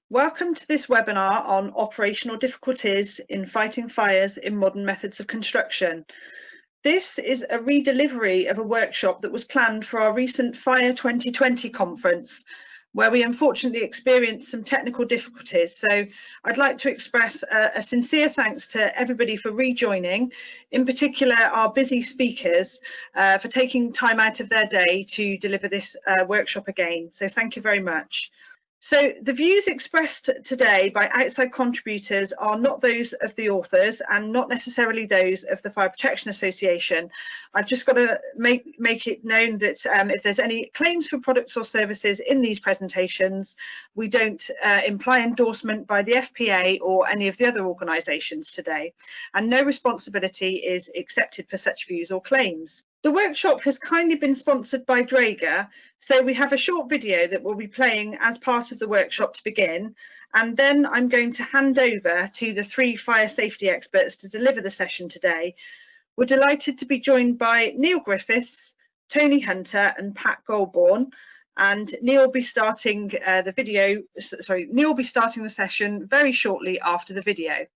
Welcome to this webinar on operational difficulties in fighting fires in modern methods of construction. This is a redelivery of a workshop that was planned for our recent Fire 2020 conference, where we unfortunately experienced some technical difficulties. So I'd like to express a sincere thanks to everybody for rejoining, in particular our busy speakers for taking time out of their day to deliver this workshop again. So thank you very much. So the views expressed today by outside contributors are not those of the authors and not necessarily those of the Fire Protection Association. I've just got to make it known that if there's any claims for products or services in these presentations, we don't imply endorsement by the FPA or any of the other organisations today, and no responsibility is accepted for such views or claims. The workshop has kindly been sponsored by Draeger, so we have a short video that we'll be playing as part of the workshop to begin, and then I'm going to hand over to the three fire safety experts to deliver the session today. We're delighted to be joined by Neil Griffiths, Tony Hunter and Pat Goldborn, and Neil will be starting the session very shortly after the video.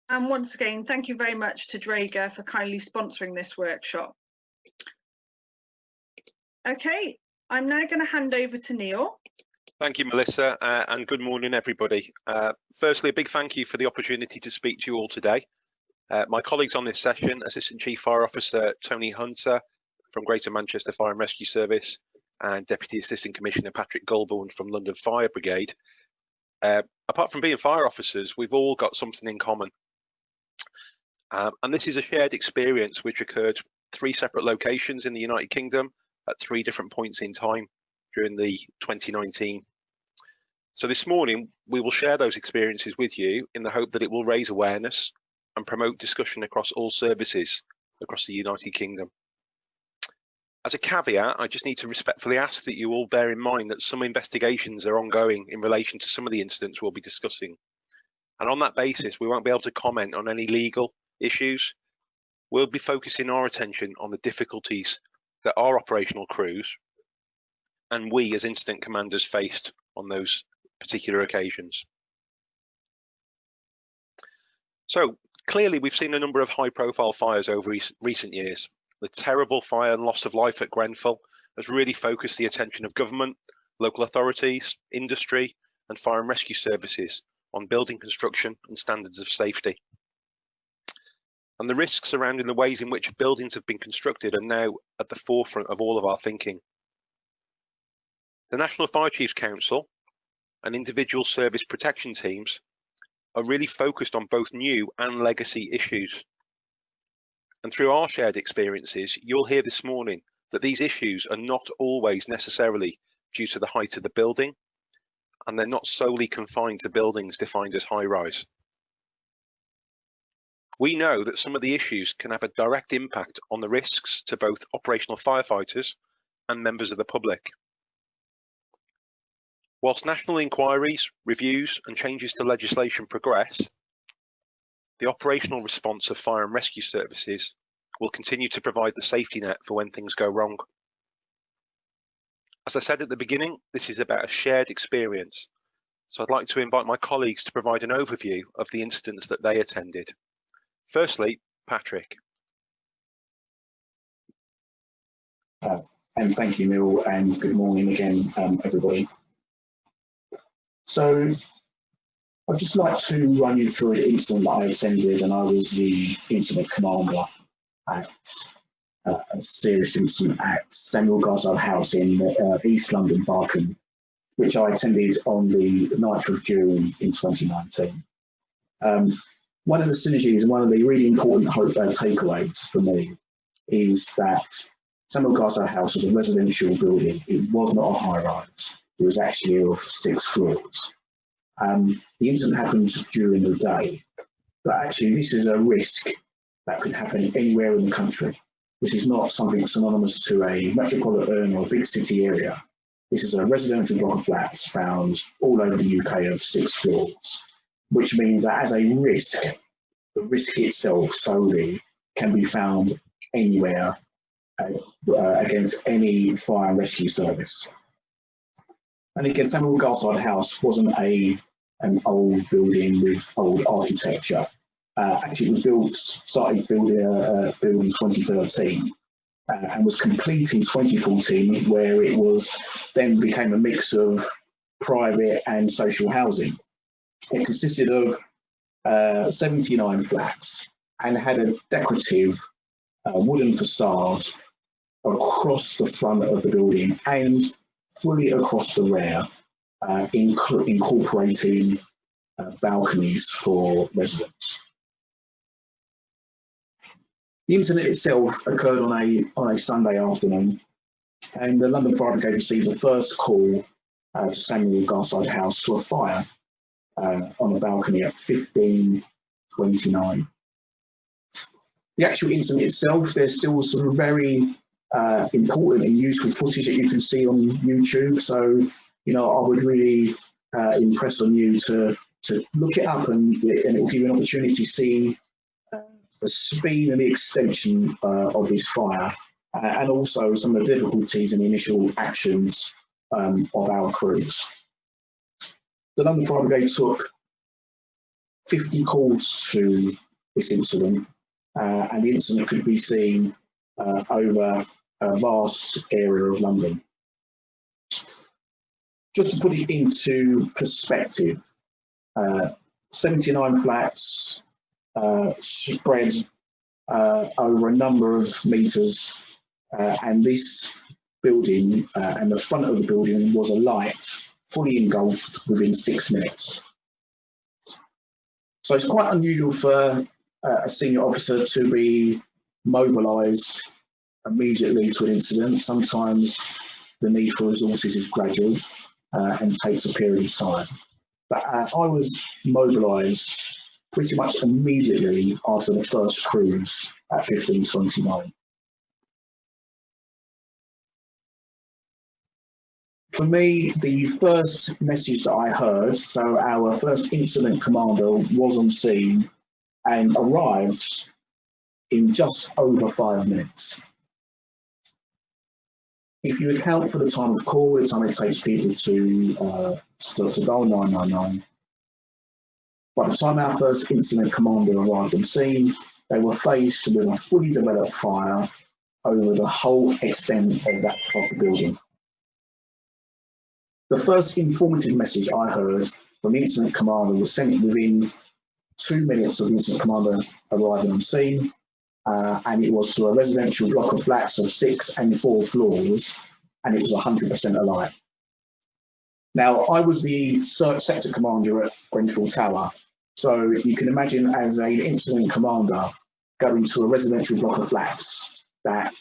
And once again, thank you very much to Draeger for kindly sponsoring this workshop. Okay, I'm now going to hand over to Neil. Thank you, Melissa, and good morning, everybody. Firstly, a big thank you for the opportunity to speak to you all today. My colleagues on this session, Assistant Chief Fire Officer Tony Hunter from Greater Manchester Fire and Rescue Service and Deputy Assistant Commissioner Patrick Goldborn from London Fire Brigade. Apart from being fire officers, we've all got something in common. And this is a shared experience which occurred 3 separate locations in the United Kingdom at 3 different points in time during the 2019. So this morning, we will share those experiences with you in the hope that it will raise awareness and promote discussion across all services across the United Kingdom. As a caveat, I just need to respectfully ask that you all bear in mind that some investigations are ongoing in relation to some of the incidents we'll be discussing. And on that basis, we won't be able to comment on any legal issues. We'll be focusing our attention on the difficulties that our operational crews and we as incident commanders faced on those particular occasions. So clearly we've seen a number of high-profile fires over recent years. The terrible fire and loss of life at Grenfell has really focused the attention of government, local authorities, industry and fire and rescue services on building construction and standards of safety. And the risks surrounding the ways in which buildings have been constructed are now at the forefront of all of our thinking. The National Fire Chiefs Council and individual service protection teams are really focused on both new and legacy issues. And through our shared experiences, you'll hear this morning that these issues are not always necessarily due to the height of the building, and they're not solely confined to buildings defined as high-rise. We know that some of the issues can have a direct impact on the risks to both operational firefighters and members of the public. Whilst national inquiries, reviews and changes to legislation progress, the operational response of fire and rescue services will continue to provide the safety net for when things go wrong. As I said at the beginning, this is about a shared experience. So I'd like to invite my colleagues to provide an overview of the incidents that they attended. Firstly, Patrick. And thank you, Neil, and good morning again, everybody. So I'd just like to run you through an incident that I attended, and I was the incident commander at a serious incident at Samuel Garside House in East London, Barkham, which I attended on the 9th of June in 2019. One of the synergies and one of the really important takeaways for me is that Samuel Garside House was a residential building. It was not a high-rise. It was actually of 6 floors. The incident happened during the day, but actually this is a risk that could happen anywhere in the country. This is not something synonymous to a metropolitan or big city area. This is a residential block of flats found all over the UK of 6 floors, which means that as a risk, the risk itself solely can be found anywhere against any fire and rescue service. And again, Samuel Garside House wasn't an old building with old architecture. Actually, it was started building in 2013 and was complete in 2014, where it was then became a mix of private and social housing. It consisted of 79 flats and had a decorative wooden facade across the front of the building and fully across the rear, incorporating balconies for residents. The incident itself occurred on a Sunday afternoon, and the London Fire Brigade received the first call to Samuel Garside House for a fire on a balcony at 15:29. The actual incident itself, there's still some very important and useful footage that you can see on YouTube. So, I would really impress on you to look it up, and it will give you an opportunity to see the speed and the extension of this fire, and also some of the difficulties and the initial actions of our crews. The London Fire Brigade took 50 calls to this incident, and the incident could be seen over a vast area of London. Just to put it into perspective, 79 flats spread over a number of metres, and this building and the front of the building was alight, fully engulfed within 6 minutes. So it's quite unusual for a senior officer to be mobilised immediately to an incident. Sometimes the need for resources is gradual and takes a period of time. But I was mobilised pretty much immediately after the first cruise at 15:29. For me, the first message that I heard, so our first incident commander was on scene and arrived in just over 5 minutes. If you account for the time of call, the time it takes people to dial 999, by the time our first incident commander arrived on scene, they were faced with a fully developed fire over the whole extent of that proper building. The first informative message I heard from the incident commander was sent within 2 minutes of the incident commander arriving on scene, and it was to a residential block of flats of 6 and 4 floors, and it was 100% alight. Now, I was the sector commander at Grenfell Tower, so you can imagine as an incident commander going to a residential block of flats that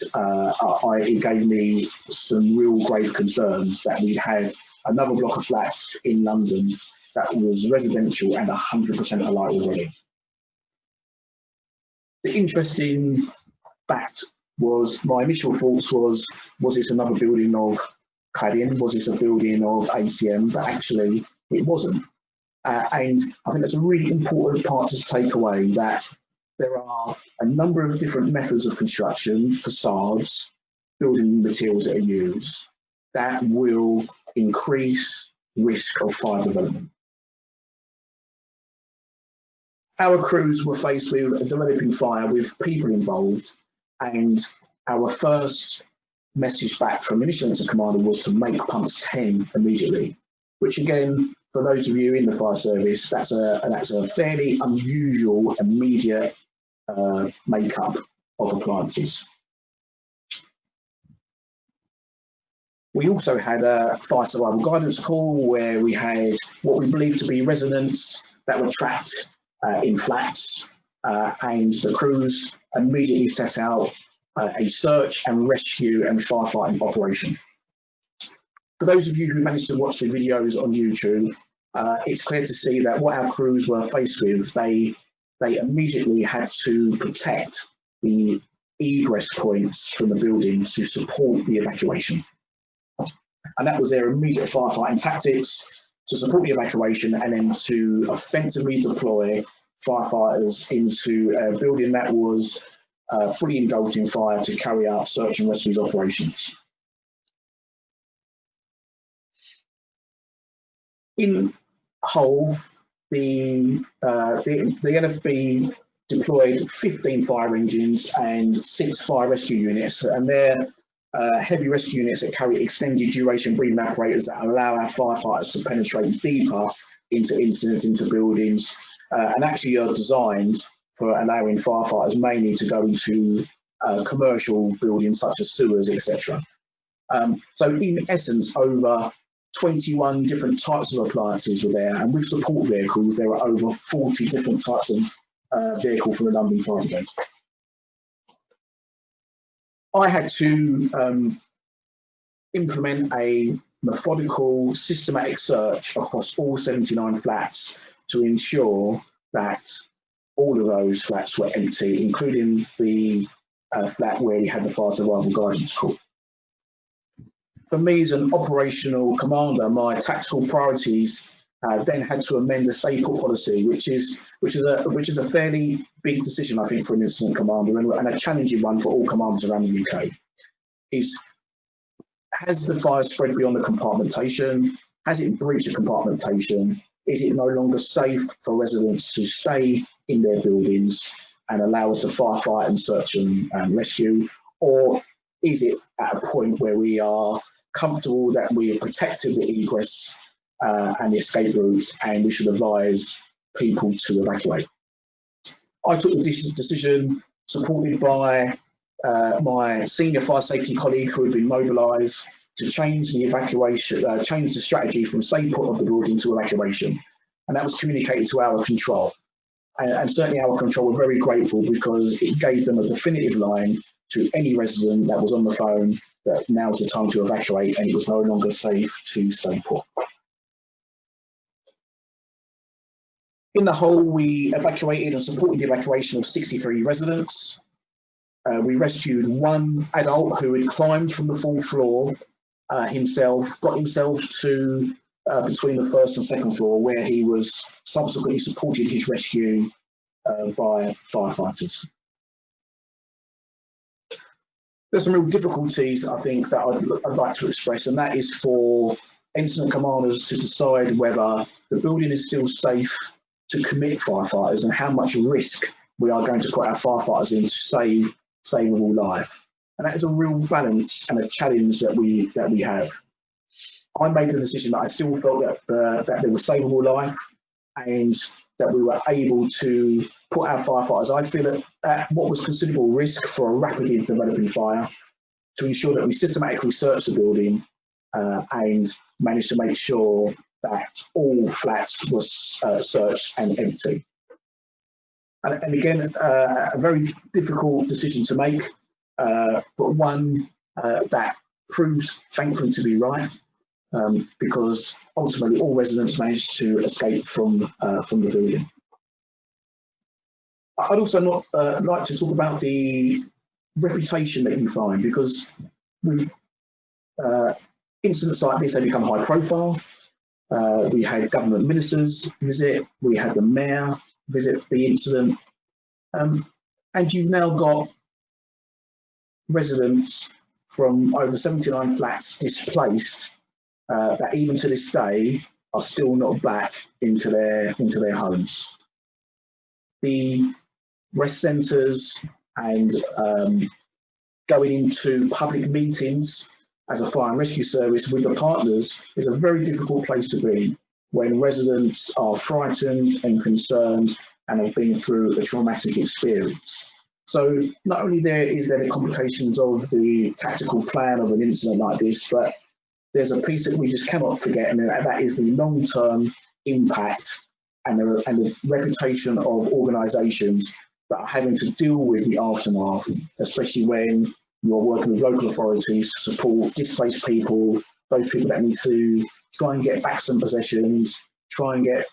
it gave me some real grave concerns that we had another block of flats in London that was residential and 100% alight already. The interesting fact was, my initial thoughts was this another building of cladding? Was this a building of ACM? But actually it wasn't. And I think that's a really important part to take away, that there are a number of different methods of construction, facades, building materials that are used, that will increase risk of fire development. Our crews were faced with a developing fire with people involved, and our first message back from initial commander was to make pumps 10 immediately, which again, for those of you in the fire service, that's a fairly unusual immediate makeup of appliances. We also had a fire survival guidance call where we had what we believed to be residents that were trapped in flats, and the crews immediately set out a search and rescue and firefighting operation. For those of you who managed to watch the videos on YouTube, it's clear to see that what our crews were faced with, they immediately had to protect the egress points from the building to support the evacuation. And that was their immediate firefighting tactics, to support the evacuation and then to offensively deploy firefighters into a building that was fully engulfed in fire to carry out search and rescue operations. In whole, the NFB deployed 15 fire engines and 6 fire rescue units, and they're heavy rescue units that carry extended duration breathing apparatus that allow our firefighters to penetrate deeper into incidents, into buildings, and actually are designed for allowing firefighters mainly to go into commercial buildings such as sewers, etc. So in essence, over 21 different types of appliances were there, and with support vehicles, there were over 40 different types of vehicle from the London Fire Brigade. I had to implement a methodical, systematic search across all 79 flats to ensure that all of those flats were empty, including the flat where we had the fire survival guidance call. For me as an operational commander, my tactical priorities then had to amend the stay put policy, which is a fairly big decision, I think, for an incident commander, and a challenging one for all commanders around the UK. Has the fire spread beyond the compartmentation? Has it breached the compartmentation? Is it no longer safe for residents to stay in their buildings and allow us to firefight and search and rescue? Or is it at a point where we are comfortable that we have protected the egress and the escape routes, and we should advise people to evacuate? I took this decision supported by my senior fire safety colleague who had been mobilised to change the evacuation, change the strategy from stay put of the building to evacuation, and that was communicated to our control. And certainly our control were very grateful, because it gave them a definitive line to any resident that was on the phone that now's the time to evacuate, and it was no longer safe to stay put. In the whole, we evacuated and supported the evacuation of 63 residents. We rescued one adult who had climbed from the 4th floor himself, got himself to between the 1st and 2nd floor, where he was subsequently supported his rescue by firefighters. There's some real difficulties, I think, that I'd like to express, and that is for incident commanders to decide whether the building is still safe to commit firefighters and how much risk we are going to put our firefighters in to save savable life. And that is a real balance and a challenge that we have. I made the decision that I still felt that there was savable life, and that we were able to put our firefighters, I feel, at what was considerable risk for a rapidly developing fire, to ensure that we systematically searched the building and managed to make sure that all flats was searched and empty. And again, a very difficult decision to make, but one that proved, thankfully, to be right, because ultimately all residents managed to escape from the building. I'd also like to talk about the reputation that you find, because with incidents like this, they become high profile. We had government ministers visit, we had the mayor visit the incident, and you've now got residents from over 79 flats displaced that even to this day are still not back into their homes. The rest centres and going into public meetings as a fire and rescue service with the partners is a very difficult place to be when residents are frightened and concerned and have been through a traumatic experience. So not only is there the complications of the tactical plan of an incident like this, but there's a piece that we just cannot forget, and that is the long-term impact and the reputation of organisations that are having to deal with the aftermath, especially when you're working with local authorities to support displaced people, those people that need to try and get back some possessions, try and get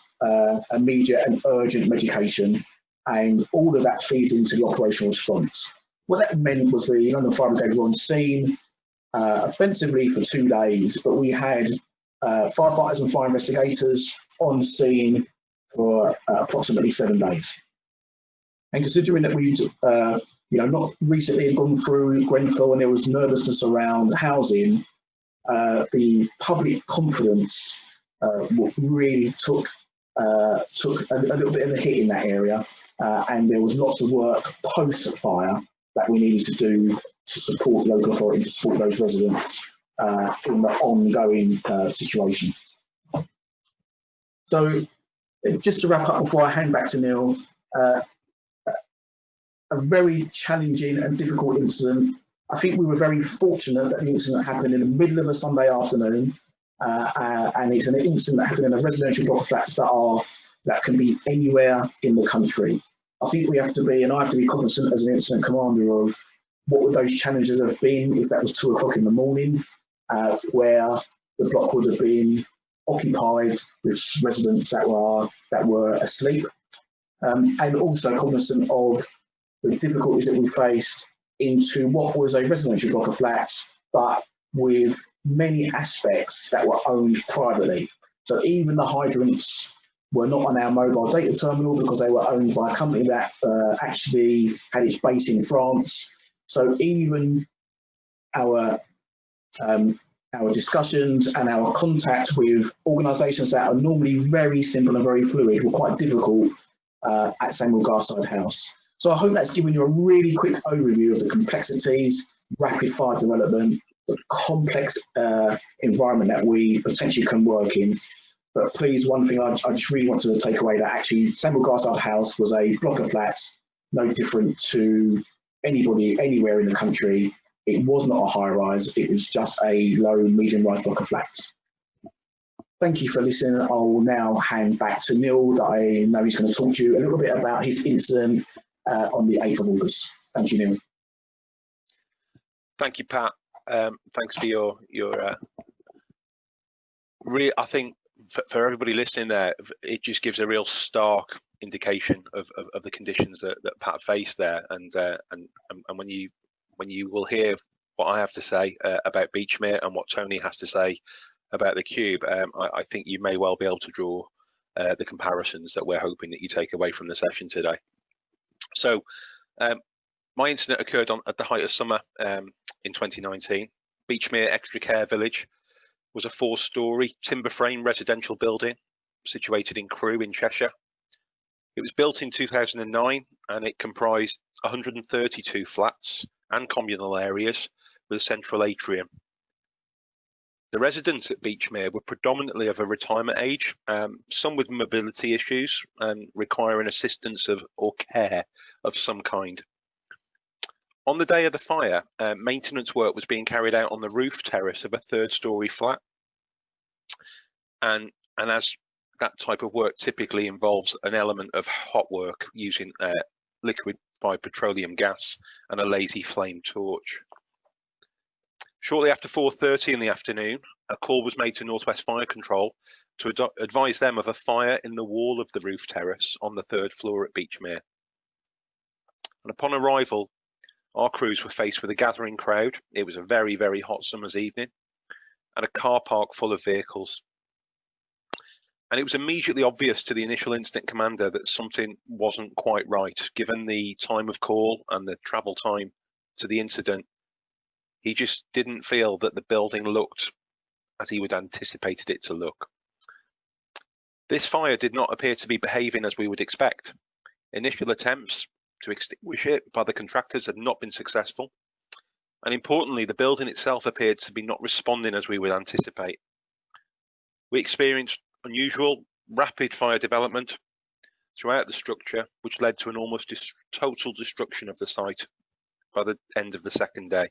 immediate and urgent medication, and all of that feeds into the operational response. What that meant was the London Fire Brigade were on scene offensively for 2 days, but we had firefighters and fire investigators on scene for approximately 7 days. And considering that we'd not recently gone through Grenfell and there was nervousness around housing, the public confidence really took a little bit of a hit in that area, and there was lots of work post-fire that we needed to do to support local authorities, to support those residents in the ongoing situation. So just to wrap up before I hand back to Neil, a very challenging and difficult incident. I think we were very fortunate that the incident happened in the middle of a Sunday afternoon, and it's an incident that happened in a residential block of flats that can be anywhere in the country. I think we have to be, and I have to be cognizant as an incident commander of what would those challenges have been if that was 2 o'clock in the morning, where the block would have been occupied with residents that were asleep, and also cognizant of the difficulties that we faced into what was a residential block of flats, but with many aspects that were owned privately. So even the hydrants were not on our mobile data terminal because they were owned by a company that actually had its base in France. So even our discussions and our contact with organisations that are normally very simple and very fluid were quite difficult at Samuel Garside House. So I hope that's given you a really quick overview of the complexities, rapid fire development, the complex environment that we potentially can work in. But please, one thing I just really wanted to take away, that actually Samuel Garside House was a block of flats, no different to anybody anywhere in the country. It was not a high rise, it was just a low, medium rise block of flats. Thank you for listening. I will now hand back to Neil, that I know he's going to talk to you a little bit about his incident on the 8th of August. Thank you, Neil. Thank you, Pat. Thanks for your I think for everybody listening there, it just gives a real stark indication of the conditions that Pat faced there, and when you will hear what I have to say about Beechmere and what Tony has to say about the Cube, I think you may well be able to draw the comparisons that we're hoping that you take away from the session today. So my incident occurred at the height of summer in 2019. Beechmere Extra Care Village was a 4-storey timber frame residential building situated in Crewe in Cheshire. It was built in 2009 and it comprised 132 flats and communal areas with a central atrium. The residents at Beechmere were predominantly of a retirement age, some with mobility issues and requiring assistance or care of some kind. On the day of the fire, maintenance work was being carried out on the roof terrace of a 3rd-storey flat. And as that type of work typically involves an element of hot work using liquefied petroleum gas and a lazy flame torch. Shortly after 4:30 in the afternoon, a call was made to Northwest Fire Control to advise them of a fire in the wall of the roof terrace on the 3rd floor at Beechmere. And upon arrival, our crews were faced with a gathering crowd. It was a very, very hot summer's evening, and a car park full of vehicles. And it was immediately obvious to the initial incident commander that something wasn't quite right, given the time of call and the travel time to the incident. He just didn't feel that the building looked as he would anticipated it to look. This fire did not appear to be behaving as we would expect. Initial attempts to extinguish it by the contractors had not been successful. And importantly, the building itself appeared to be not responding as we would anticipate. We experienced unusual, rapid fire development throughout the structure, which led to an almost total destruction of the site by the end of the 2nd day.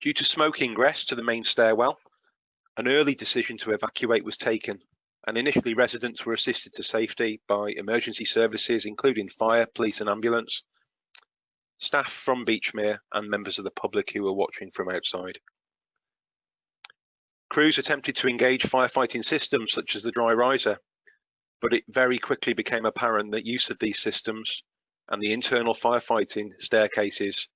Due to smoke ingress to the main stairwell, an early decision to evacuate was taken, and initially residents were assisted to safety by emergency services, including fire, police and ambulance, staff from Beechmere and members of the public who were watching from outside. Crews attempted to engage firefighting systems such as the dry riser, but it very quickly became apparent that use of these systems and the internal firefighting staircases,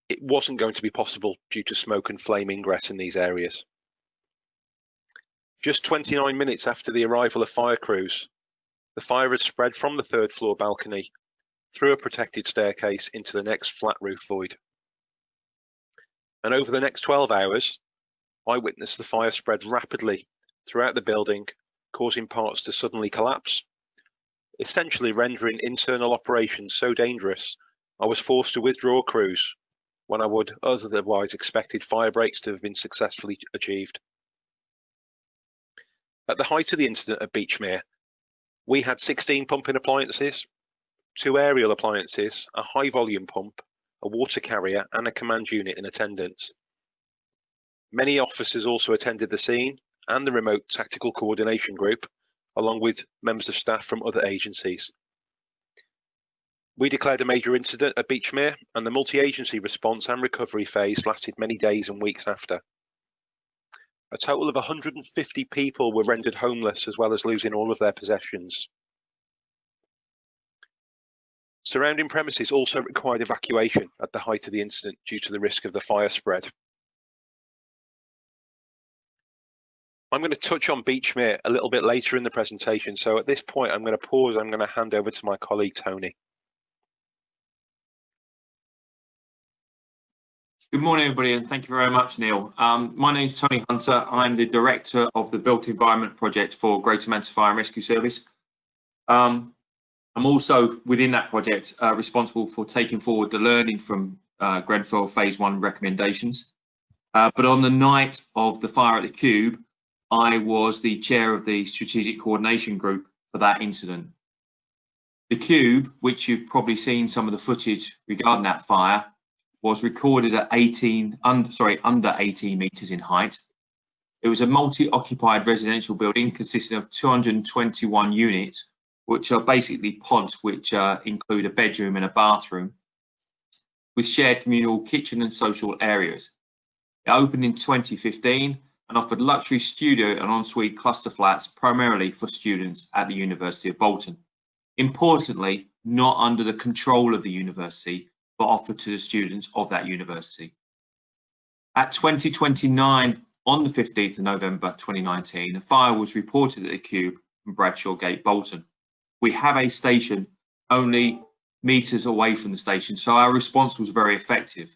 it wasn't going to be possible due to smoke and flame ingress in these areas. Just 29 minutes after the arrival of fire crews, the fire had spread from the third floor balcony through a protected staircase into the next flat roof void. And over the next 12 hours, I witnessed the fire spread rapidly throughout the building, causing parts to suddenly collapse, essentially rendering internal operations so dangerous I was forced to withdraw crews when I would otherwise expected fire breaks to have been successfully achieved. At the height of the incident at Beechmere, we had 16 pumping appliances, 2 aerial appliances, a high volume pump, a water carrier and a command unit in attendance. Many officers also attended the scene and the remote tactical coordination group, along with members of staff from other agencies. We declared a major incident at Beechmere, and the multi-agency response and recovery phase lasted many days and weeks after. A total of 150 people were rendered homeless, as well as losing all of their possessions. Surrounding premises also required evacuation at the height of the incident due to the risk of the fire spread. I'm going to touch on Beechmere a little bit later in the presentation, so at this point I'm going to pause. I'm going to hand over to my colleague Tony. Good morning, everybody, and thank you very much, Neil. My name is Tony Hunter. I'm the Director of the Built Environment Project for Greater Manchester Fire and Rescue Service. I'm also, within that project, responsible for taking forward the learning from Grenfell Phase 1 recommendations. But on the night of the fire at the Cube, I was the chair of the Strategic Coordination Group for that incident. The Cube, which you've probably seen some of the footage regarding that fire, was recorded at under 18 metres in height. It was a multi-occupied residential building consisting of 221 units, which are basically pods which include a bedroom and a bathroom, with shared communal kitchen and social areas. It opened in 2015 and offered luxury studio and ensuite cluster flats primarily for students at the University of Bolton. Importantly, not under the control of the university, but offered to the students of that university. At 2029, on the 15th of November 2019, a fire was reported at the Cube from Bradshaw Gate, Bolton. We have a station only metres away from the station, so our response was very effective.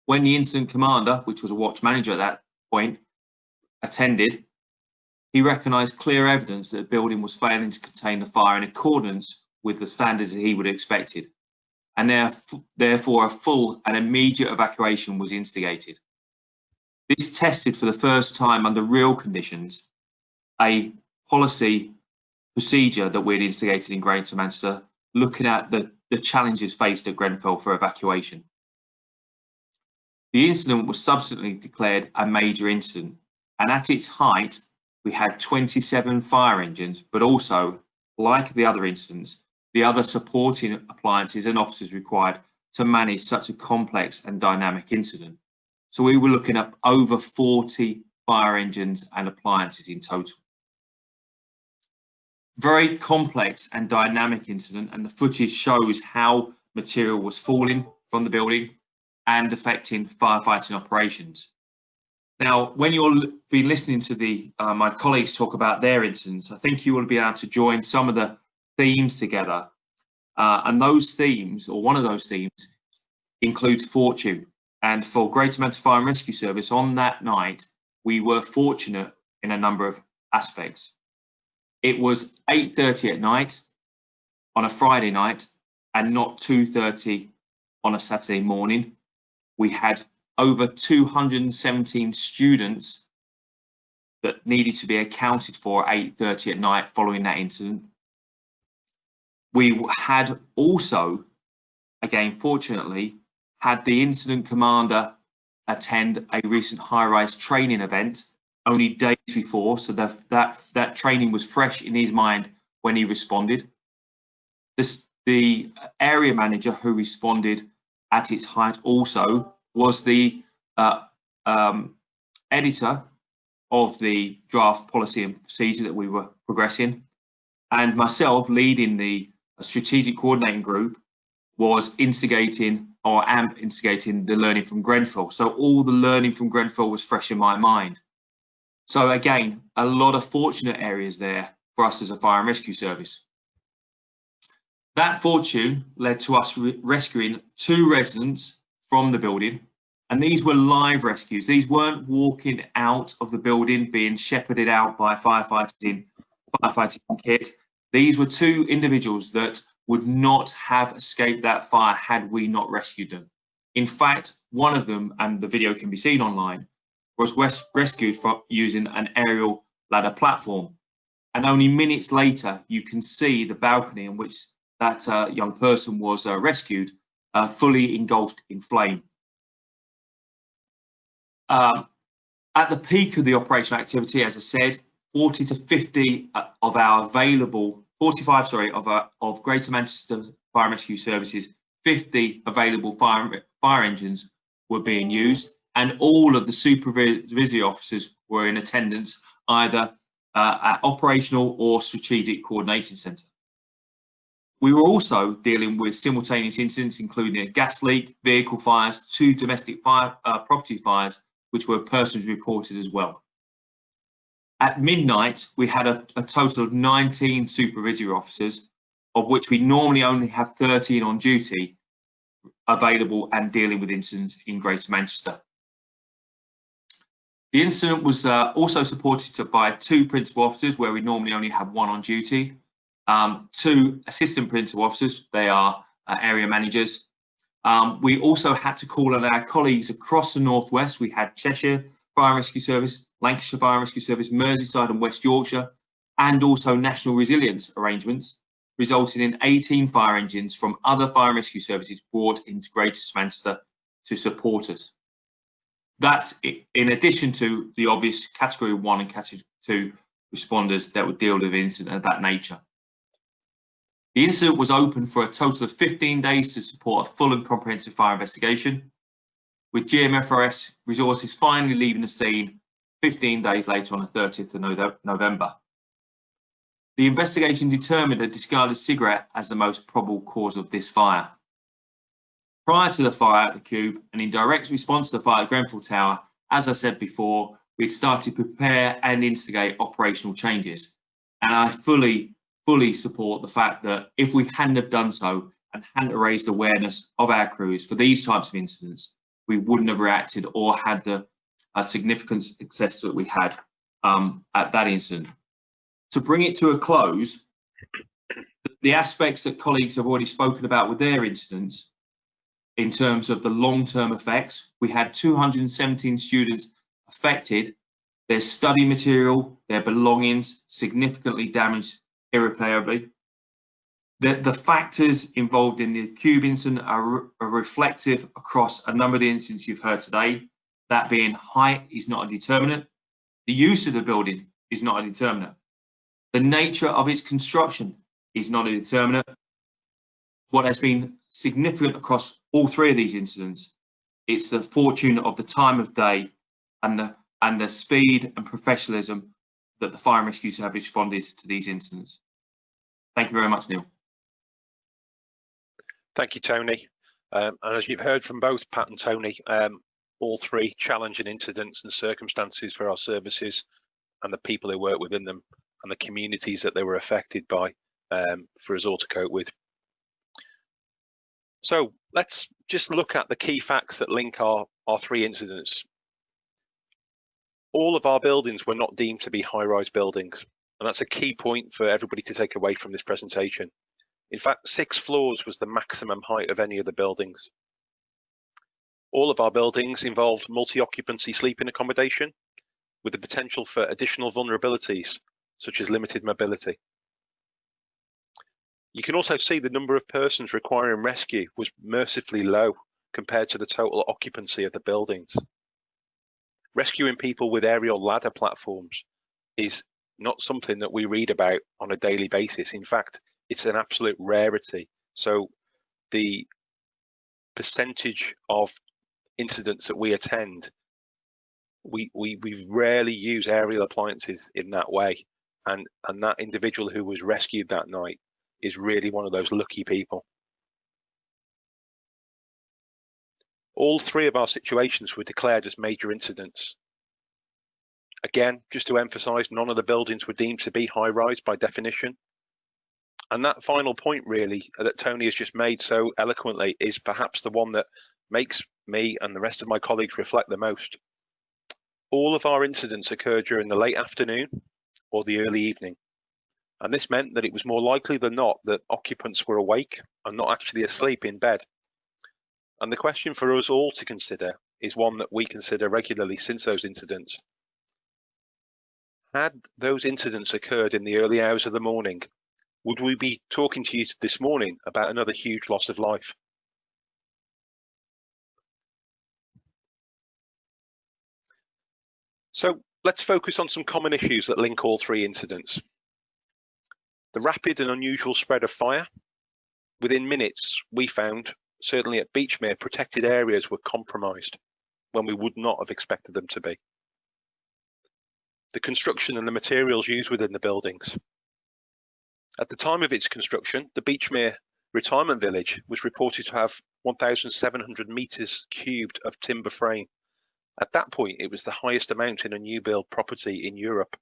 When the incident commander, which was a watch manager at that point, attended, he recognised clear evidence that the building was failing to contain the fire in accordance with the standards that he would have expected, and therefore a full and immediate evacuation was instigated. This tested for the first time under real conditions a policy procedure that we had instigated in Greater Manchester, looking at the challenges faced at Grenfell for evacuation. The incident was subsequently declared a major incident, and at its height we had 27 fire engines, but also, like the other incidents, the other supporting appliances and officers required to manage such a complex and dynamic incident. So we were looking at over 40 fire engines and appliances in total. Very complex and dynamic incident, and the footage shows how material was falling from the building and affecting firefighting operations. Now, when you'll be listening to my colleagues talk about their incidents, I think you will be able to join some of the themes together, and those themes, or one of those themes, includes fortune. And for Greater Manchester Fire and Rescue Service, on that night, we were fortunate in a number of aspects. It was 8:30 at night on a Friday night and not 2:30 on a Saturday morning. We had over 217 students that needed to be accounted for at 8:30 at night following that incident. We had also, again, fortunately, had the incident commander attend a recent high-rise training event only days before, so that training was fresh in his mind when he responded. The area manager who responded at its height also was the editor of the draft policy and procedure that we were progressing, and myself, leading the strategic coordinating group, was instigating the learning from Grenfell. So all the learning from Grenfell was fresh in my mind. So again, a lot of fortunate areas there for us as a fire and rescue service. That fortune led to us rescuing 2 residents from the building, and these were live rescues. These weren't walking out of the building being shepherded out by firefighting kit. These were 2 individuals that would not have escaped that fire had we not rescued them. In fact, one of them, and the video can be seen online, was rescued from using an aerial ladder platform. And only minutes later, you can see the balcony in which that young person was rescued, fully engulfed in flame. At the peak of the operational activity, as I said, 40 to 50 of our available, 45, sorry, of Greater Manchester Fire and Rescue Services, 50 available fire engines were being used, and all of the supervisory officers were in attendance, either at operational or strategic coordinating centre. We were also dealing with simultaneous incidents, including a gas leak, vehicle fires, 2 domestic property fires, which were persons reported as well. At midnight, we had a total of 19 supervisory officers, of which we normally only have 13 on duty, available and dealing with incidents in Greater Manchester. The incident was also supported by 2 principal officers, where we normally only have 1 on duty, 2 assistant principal officers, they are area managers. We also had to call on our colleagues across the Northwest. We had Cheshire Fire and Rescue Service, Lancashire Fire and Rescue Service, Merseyside and West Yorkshire, and also national resilience arrangements, resulting in 18 fire engines from other fire and rescue services brought into Greater Manchester to support us. That's in addition to the obvious Category 1 and Category 2 responders that would deal with incidents of that nature. The incident was open for a total of 15 days to support a full and comprehensive fire investigation, with GMFRS resources finally leaving the scene 15 days later on the 30th of November. The investigation determined a discarded cigarette as the most probable cause of this fire. Prior to the fire at the Cube and in direct response to the fire at Grenfell Tower, as I said before, we'd started to prepare and instigate operational changes. And I fully support the fact that if we hadn't have done so and hadn't raised awareness of our crews for these types of incidents, we wouldn't have reacted or had the significant success that we had at that incident. To bring it to a close, the aspects that colleagues have already spoken about with their incidents, in terms of the long-term effects, we had 217 students affected, their study material, their belongings significantly damaged irreparably. The factors involved in the Cube incident are reflective across a number of the incidents you've heard today. That being, height is not a determinant. The use of the building is not a determinant. The nature of its construction is not a determinant. What has been significant across all 3 of these incidents, it's the fortune of the time of day and the speed and professionalism that the fire and rescue service responded to these incidents. Thank you very much, Neil. Thank you, Tony. And as you've heard from both Pat and Tony, all 3 challenging incidents and circumstances for our services and the people who work within them and the communities that they were affected by for us all to cope with. So let's just look at the key facts that link our 3 incidents. All of our buildings were not deemed to be high-rise buildings, and that's a key point for everybody to take away from this presentation. In fact, 6 floors was the maximum height of any of the buildings. All of our buildings involved multi-occupancy sleeping accommodation with the potential for additional vulnerabilities, such as limited mobility. You can also see the number of persons requiring rescue was mercifully low compared to the total occupancy of the buildings. Rescuing people with aerial ladder platforms is not something that we read about on a daily basis. In fact, it's an absolute rarity. So the percentage of incidents that we attend, we rarely use aerial appliances in that way. And that individual who was rescued that night is really one of those lucky people. All three of our situations were declared as major incidents. Again, just to emphasise, none of the buildings were deemed to be high-rise by definition. And that final point really that Tony has just made so eloquently is perhaps the one that makes me and the rest of my colleagues reflect the most. All of our incidents occurred during the late afternoon or the early evening. And this meant that it was more likely than not that occupants were awake and not actually asleep in bed. And the question for us all to consider is one that we consider regularly since those incidents. Had those incidents occurred in the early hours of the morning, would we be talking to you this morning about another huge loss of life? So let's focus on some common issues that link all three incidents. The rapid and unusual spread of fire. Within minutes, we found, certainly at Beechmere, protected areas were compromised when we would not have expected them to be. The construction and the materials used within the buildings. At the time of its construction, the Beechmere retirement village was reported to have 1,700 metres cubed of timber frame. At that point, it was the highest amount in a new build property in Europe.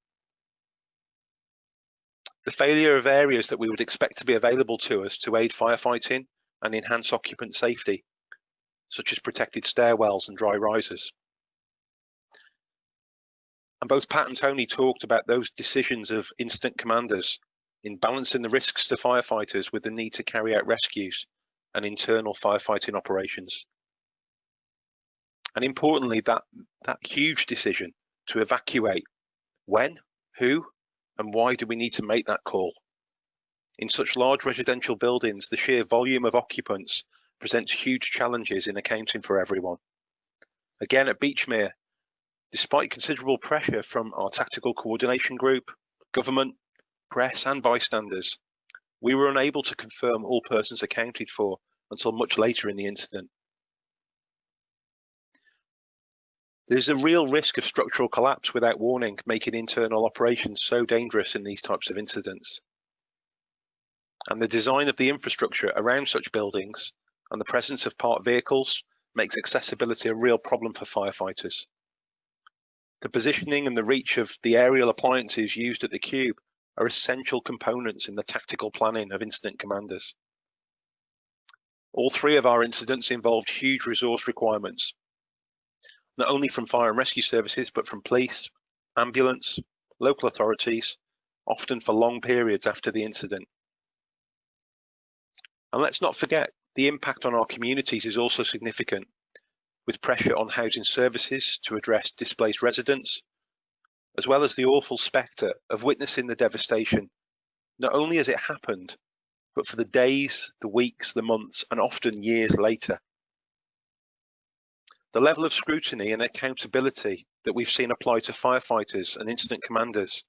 The failure of areas that we would expect to be available to us to aid firefighting and enhance occupant safety, such as protected stairwells and dry risers. And both Pat and Tony talked about those decisions of incident commanders in balancing the risks to firefighters with the need to carry out rescues and internal firefighting operations. And importantly, that huge decision to evacuate. When, who, and why do we need to make that call? In such large residential buildings, the sheer volume of occupants presents huge challenges in accounting for everyone. Again, at Beechmere, despite considerable pressure from our tactical coordination group, government, press and bystanders, we were unable to confirm all persons accounted for until much later in the incident. There's a real risk of structural collapse without warning, making internal operations so dangerous in these types of incidents. And the design of the infrastructure around such buildings and the presence of parked vehicles makes accessibility a real problem for firefighters. The positioning and the reach of the aerial appliances used at the Cube are essential components in the tactical planning of incident commanders. All three of our incidents involved huge resource requirements, not only from fire and rescue services, but from police, ambulance, local authorities, often for long periods after the incident. And let's not forget, the impact on our communities is also significant, with pressure on housing services to address displaced residents, as well as the awful spectre of witnessing the devastation, not only as it happened, but for the days, the weeks, the months, and often years later. The level of scrutiny and accountability that we've seen applied to firefighters and incident commanders,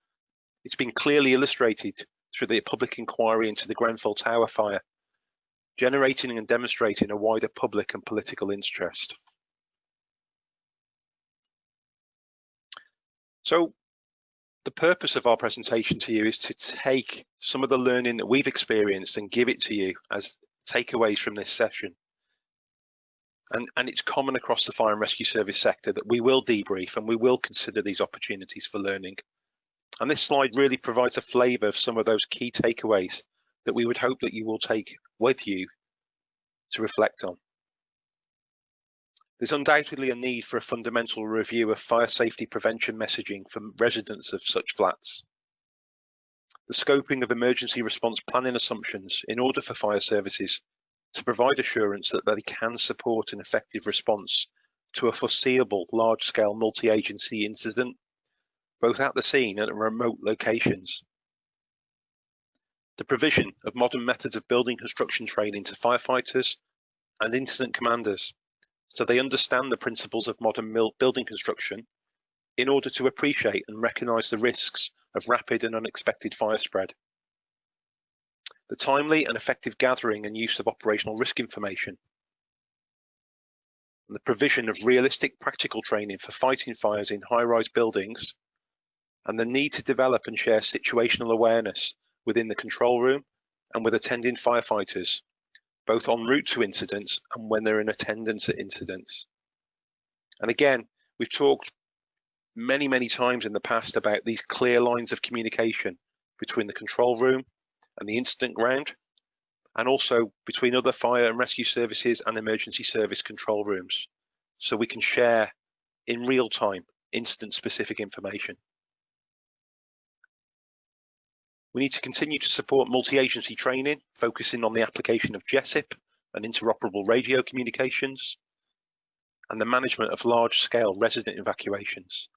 it's been clearly illustrated through the public inquiry into the Grenfell Tower fire, generating and demonstrating a wider public and political interest. So the purpose of our presentation to you is to take some of the learning that we've experienced and give it to you as takeaways from this session. And it's common across the fire and rescue service sector that we will debrief and we will consider these opportunities for learning. And this slide really provides a flavour of some of those key takeaways that we would hope that you will take with you to reflect on. There's undoubtedly a need for a fundamental review of fire safety prevention messaging for residents of such flats. The scoping of emergency response planning assumptions in order for fire services to provide assurance that they can support an effective response to a foreseeable large-scale multi-agency incident, both at the scene and at remote locations. The provision of modern methods of building construction training to firefighters and incident commanders, so they understand the principles of modern building construction in order to appreciate and recognise the risks of rapid and unexpected fire spread. The timely and effective gathering and use of operational risk information, and the provision of realistic practical training for fighting fires in high-rise buildings, and the need to develop and share situational awareness within the control room and with attending firefighters, both en route to incidents and when they're in attendance at incidents. And again, we've talked many times in the past about these clear lines of communication between the control room and the incident ground, and also between other fire and rescue services and emergency service control rooms, so we can share in real time incident specific information. We need to continue to support multi-agency training, focusing on the application of JESIP and interoperable radio communications, and the management of large-scale resident evacuations.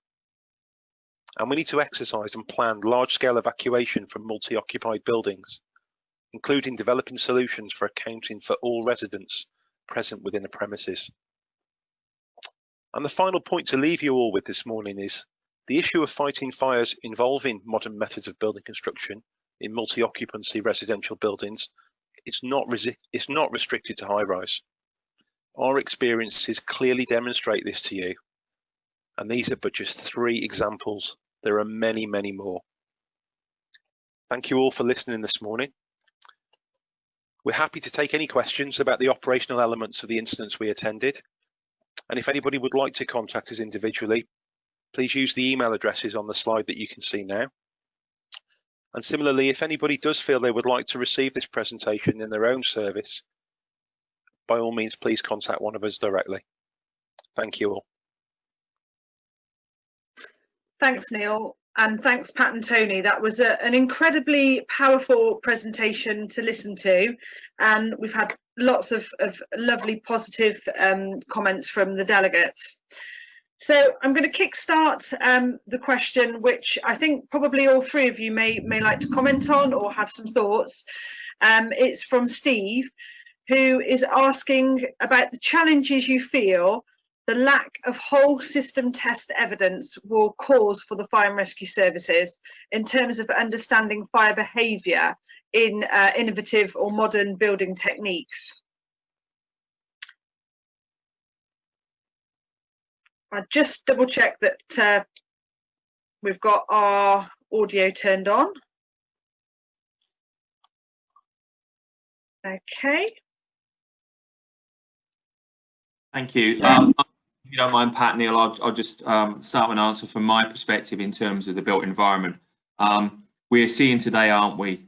And we need to exercise and plan large-scale evacuation from multi-occupied buildings, including developing solutions for accounting for all residents present within the premises. And the final point to leave you all with this morning is the issue of fighting fires involving modern methods of building construction in multi-occupancy residential buildings. It's not restricted to high-rise. Our experiences clearly demonstrate this to you, and these are but just 3 examples. There are many more. Thank you all for listening this morning. We're happy to take any questions about the operational elements of the incidents we attended, and if anybody would like to contact us individually, please use the email addresses on the slide that you can see now. And similarly, if anybody does feel they would like to receive this presentation in their own service, by all means, please contact one of us directly. Thank you all. Thanks, Neil, and thanks, Pat and Tony. That was an incredibly powerful presentation to listen to, and we've had lots of lovely positive comments from the delegates. So I'm going to kickstart the question, which I think probably all 3 of you may like to comment on or have some thoughts. It's from Steve, who is asking about the challenges you feel the lack of whole system test evidence will cause for the fire and rescue services in terms of understanding fire behaviour in innovative or modern building techniques. I'll just double check that we've got our audio turned on. Okay. Thank you. If you don't mind, Pat, Neil, I'll just start with an answer from my perspective in terms of the built environment. We're seeing today, aren't we?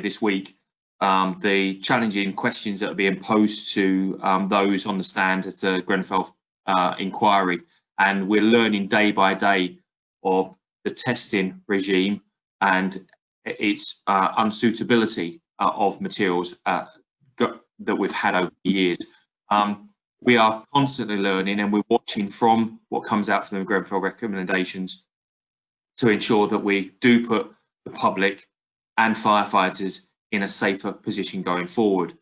This week, the challenging questions that are being posed to those on the stand at the Grenfell inquiry. And we're learning day by day of the testing regime and its unsuitability of materials that we've had over the years. We are constantly learning, and we're watching from what comes out from the Grenfell recommendations to ensure that we do put the public and firefighters in a safer position going forward.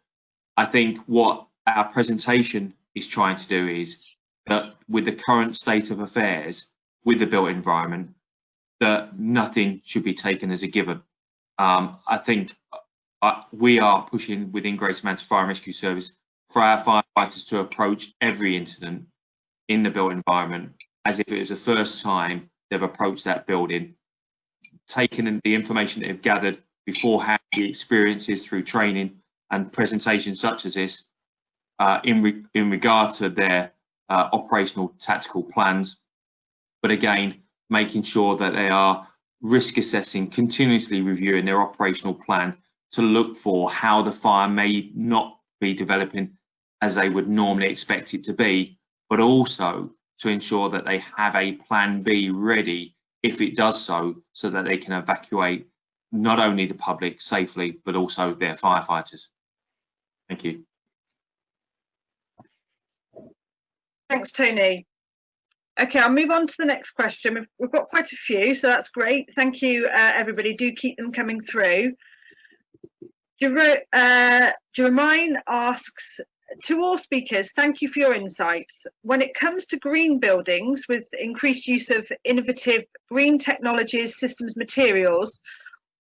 I think what our presentation is trying to do is that with the current state of affairs with the built environment, that nothing should be taken as a given. I think we are pushing within Greater Manchester Fire and Rescue Service for our firefighters to approach every incident in the built environment as if it was the first time they've approached that building, taking the information that they've gathered beforehand, the experiences through training and presentations such as this, in regard to their operational tactical plans, but again, making sure that they are risk assessing, continuously reviewing their operational plan to look for how the fire may not be developing as they would normally expect it to be, but also to ensure that they have a plan B ready if it does so that they can evacuate not only the public safely, but also their firefighters. Thank you. Thanks, Tony. Okay, I'll move on to the next question. We've got quite a few, so that's great. Thank you, everybody. Do keep them coming through. Jermaine asks, To all speakers, thank you for your insights. When it comes to green buildings with increased use of innovative green technologies, systems, materials,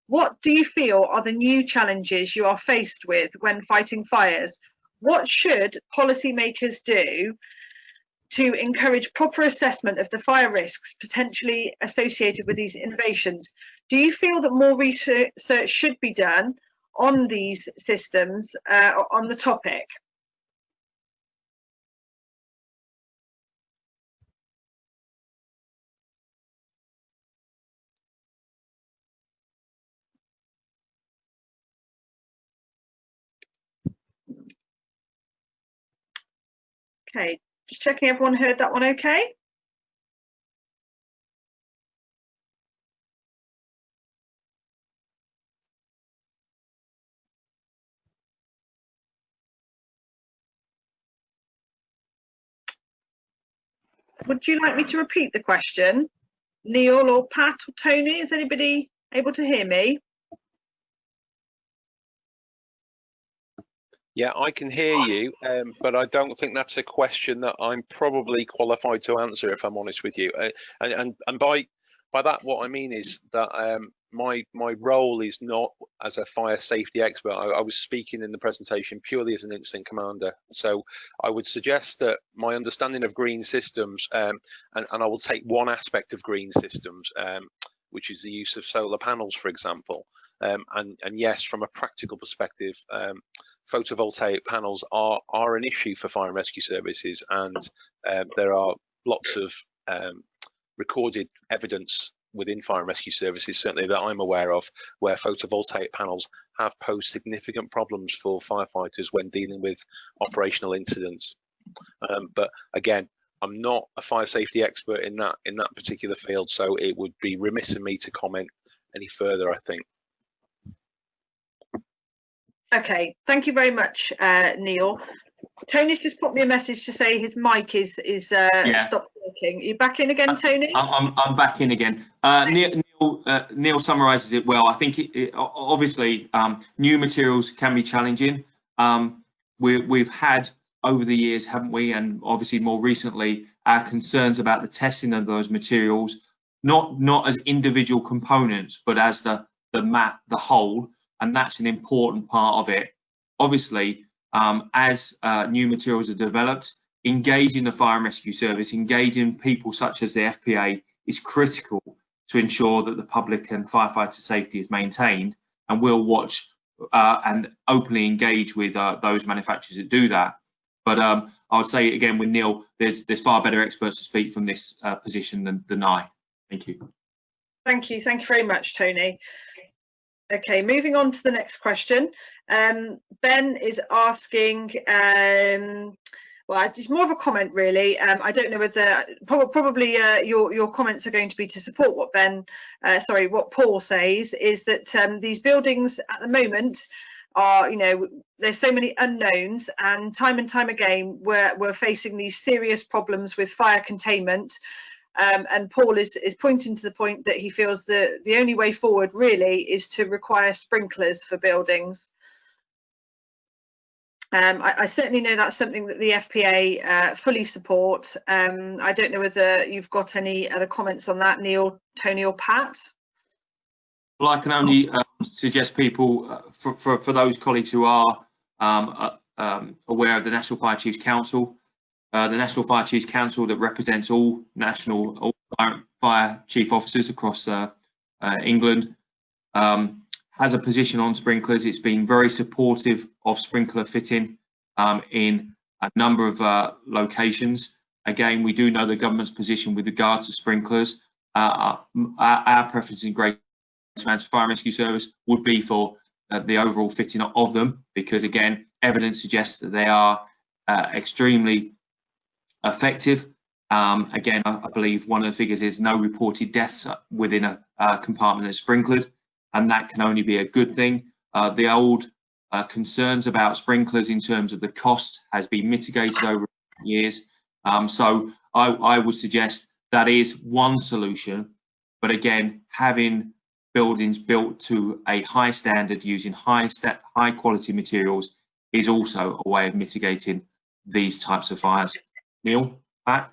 what do you feel are the new challenges you are faced with when fighting fires? What should policymakers do to encourage proper assessment of the fire risks potentially associated with these innovations? Do you feel that more research should be done on these systems on the topic? Okay, just checking everyone heard that one okay. Would you like me to repeat the question? Neil or Pat or Tony, is anybody able to hear me? Yeah, I can hear you, but I don't think that's a question that I'm probably qualified to answer, if I'm honest with you. And by that, what I mean is that my role is not as a fire safety expert. I was speaking in the presentation purely as an incident commander. So I would suggest that my understanding of green systems, and I will take one aspect of green systems, which is the use of solar panels, for example. And yes, from a practical perspective, photovoltaic panels are an issue for fire and rescue services, and there are lots of recorded evidence within fire and rescue services, certainly that I'm aware of, where photovoltaic panels have posed significant problems for firefighters when dealing with operational incidents. But again, I'm not a fire safety expert in that particular field, so it would be remiss of me to comment any further, I think. Okay, thank you very much, Neil. Tony's just put me a message to say his mic is stopped working. Are you back in again, Tony? I'm back in again. Neil summarises it well. I think obviously new materials can be challenging. We've had over the years, haven't we, and obviously more recently, our concerns about the testing of those materials, not as individual components, but as the whole. And that's an important part of it. Obviously, as new materials are developed, engaging the fire and rescue service, engaging people such as the FPA is critical to ensure that the public and firefighter safety is maintained. And we'll watch and openly engage with those manufacturers that do that. But I would say again with Neil, there's far better experts to speak from this position than I. Thank you. Thank you very much, Tony. Okay, moving on to the next question. Ben is asking, well, it's more of a comment really. I don't know whether probably your comments are going to be to support what what Paul says, is that these buildings at the moment are, there's so many unknowns, and time again we're facing these serious problems with fire containment. And Paul is pointing to the point that he feels that the only way forward really is to require sprinklers for buildings. I certainly know that's something that the FPA fully support. I don't know whether you've got any other comments on that, Neil, Tony or Pat? Well, I can only suggest people, for those colleagues who are aware of the National Fire Chiefs Council, the National Fire Chiefs Council that represents all fire chief officers across England, has a position on sprinklers. It's been very supportive of sprinkler fitting in a number of locations. Again, we do know the government's position with regards to sprinklers. Our preference in Greater Manchester Fire and Rescue Service would be for the overall fitting of them, because again, evidence suggests that they are extremely effective. Again, I believe one of the figures is no reported deaths within a compartment that's sprinklered, and that can only be a good thing. The old concerns about sprinklers in terms of the cost has been mitigated over years. So I would suggest that is one solution, but again, having buildings built to a high standard using high quality materials is also a way of mitigating these types of fires. Neil, Pat?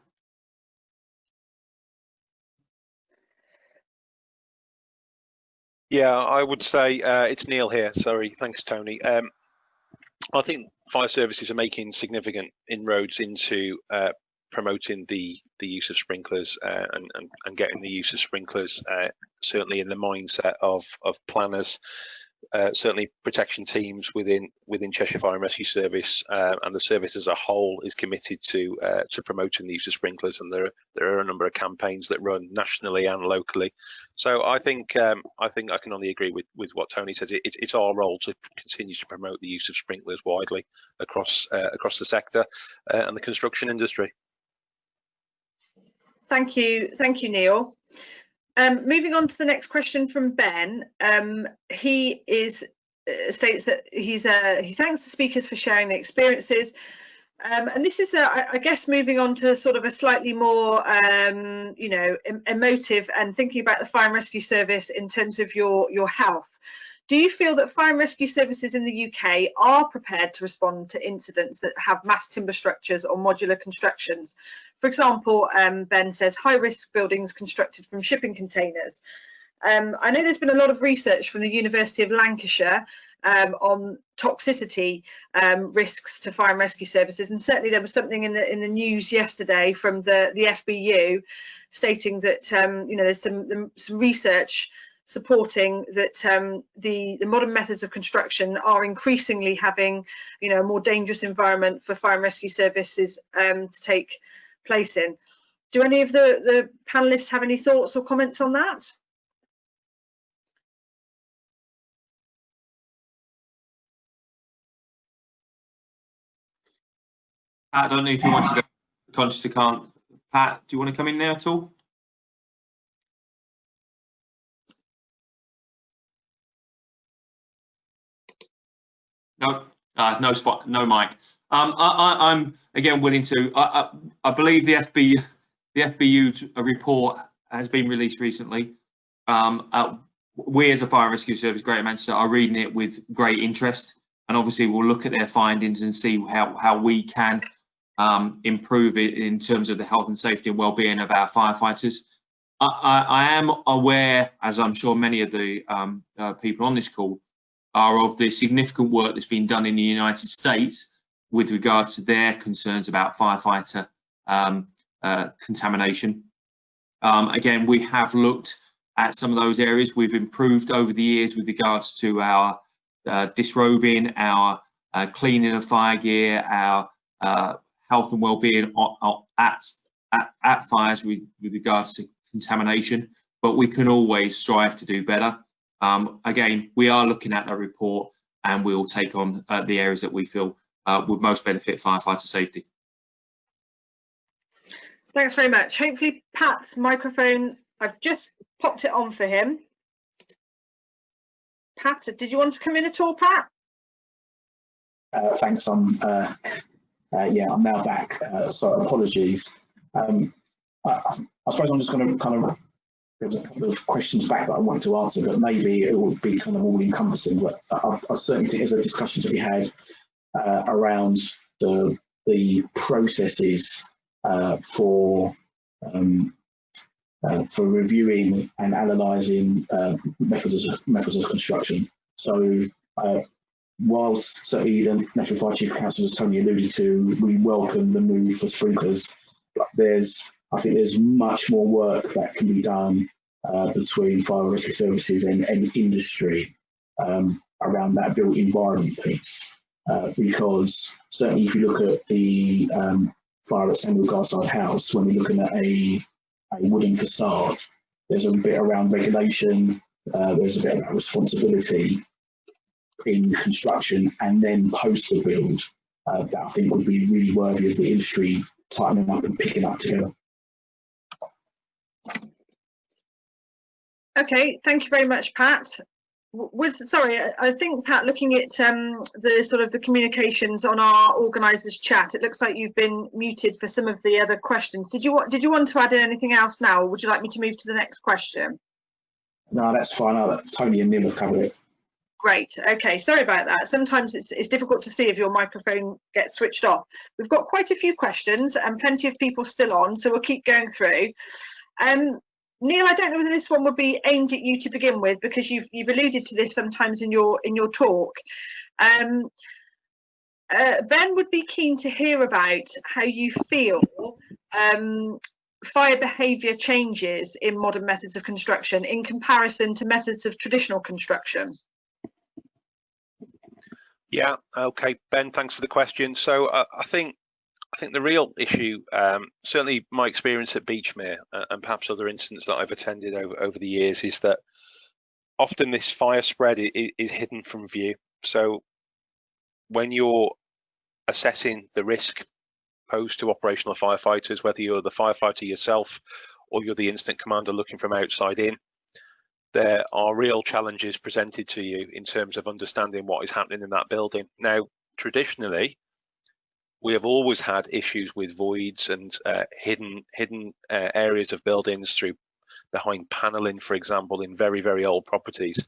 Yeah, I would say it's Neil here. Sorry, thanks, Tony. I think fire services are making significant inroads into promoting the use of sprinklers and getting the use of sprinklers certainly in the mindset of planners, certainly protection teams within Cheshire Fire and Rescue Service, and the service as a whole is committed to promoting the use of sprinklers, and there are a number of campaigns that run nationally and locally. So I think I can only agree with what Tony says. It's our role to continue to promote the use of sprinklers widely across the sector and the construction industry. Thank you, Neil. Moving on to the next question from Ben. He states that he thanks the speakers for sharing their experiences, and this is I guess moving on to sort of a slightly more emotive and thinking about the fire and rescue service in terms of your health. Do you feel that fire and rescue services in the UK are prepared to respond to incidents that have mass timber structures or modular constructions? For example, Ben says high-risk buildings constructed from shipping containers. I know there's been a lot of research from the University of Lancashire on toxicity risks to fire and rescue services, and certainly there was something in the news yesterday from the FBU stating that there's some research supporting that the modern methods of construction are increasingly having a more dangerous environment for fire and rescue services to take place in. Do any of the panelists have any thoughts or comments on that? I don't know if you want to go, conscious you can't. Pat, do you want to come in there at all? No, no spot, no mic. I'm again willing to. I believe the FBU's report has been released recently. We as a fire and rescue service, Greater Manchester, are reading it with great interest, and obviously we'll look at their findings and see how we can improve it in terms of the health and safety and well-being of our firefighters. I am aware, as I'm sure many of the people on this call are, of the significant work that's been done in the United States with regard to their concerns about firefighter contamination. Again, we have looked at some of those areas. We've improved over the years with regards to our disrobing, our cleaning of fire gear, our health and well-being at fires with regards to contamination, but we can always strive to do better. Again, we are looking at the report, and we will take on the areas that we feel would most benefit firefighter safety. Thanks very much. Hopefully Pat's microphone, I've just popped it on for him. Pat, did you want to come in at all, Pat? Thanks. Yeah, I'm now back. So apologies. I suppose I'm just going to kind of, there was a couple of questions back that I wanted to answer, but maybe it would be kind of all encompassing. But I certainly think there's a discussion to be had around the processes for reviewing and analysing methods of construction. So whilst certainly the National Fire Chief Council, as Tony alluded to, we welcome the move for sprinklers, but I think there's much more work that can be done between fire and rescue services and industry around that built environment piece. Because certainly if you look at the fire at Samuel Garside House, when we're looking at a wooden facade, there's a bit around regulation, there's a bit about responsibility in construction and then post the build that I think would be really worthy of the industry tightening up and picking up together. Okay, thank you very much, Pat. Sorry, I think, Pat, looking at the communications on our organisers chat, it looks like you've been muted for some of the other questions. Did you want to add in anything else now, or would you like me to move to the next question? No, that's fine. Tony and Neil have covered it. Great. Okay, sorry about that. Sometimes it's difficult to see if your microphone gets switched off. We've got quite a few questions and plenty of people still on, so we'll keep going through. Neil, I don't know whether this one would be aimed at you to begin with, because you've alluded to this sometimes in your talk. Ben would be keen to hear about how you feel fire behaviour changes in modern methods of construction in comparison to methods of traditional construction. Yeah, okay, Ben, thanks for the question. So I think the real issue, certainly my experience at Beechmere and perhaps other incidents that I've attended over the years, is that often this fire spread is hidden from view. So when you're assessing the risk posed to operational firefighters, whether you're the firefighter yourself or you're the incident commander looking from outside in, there are real challenges presented to you in terms of understanding what is happening in that building. Now, traditionally, we have always had issues with voids and hidden areas of buildings through behind panelling, for example, in very, very old properties.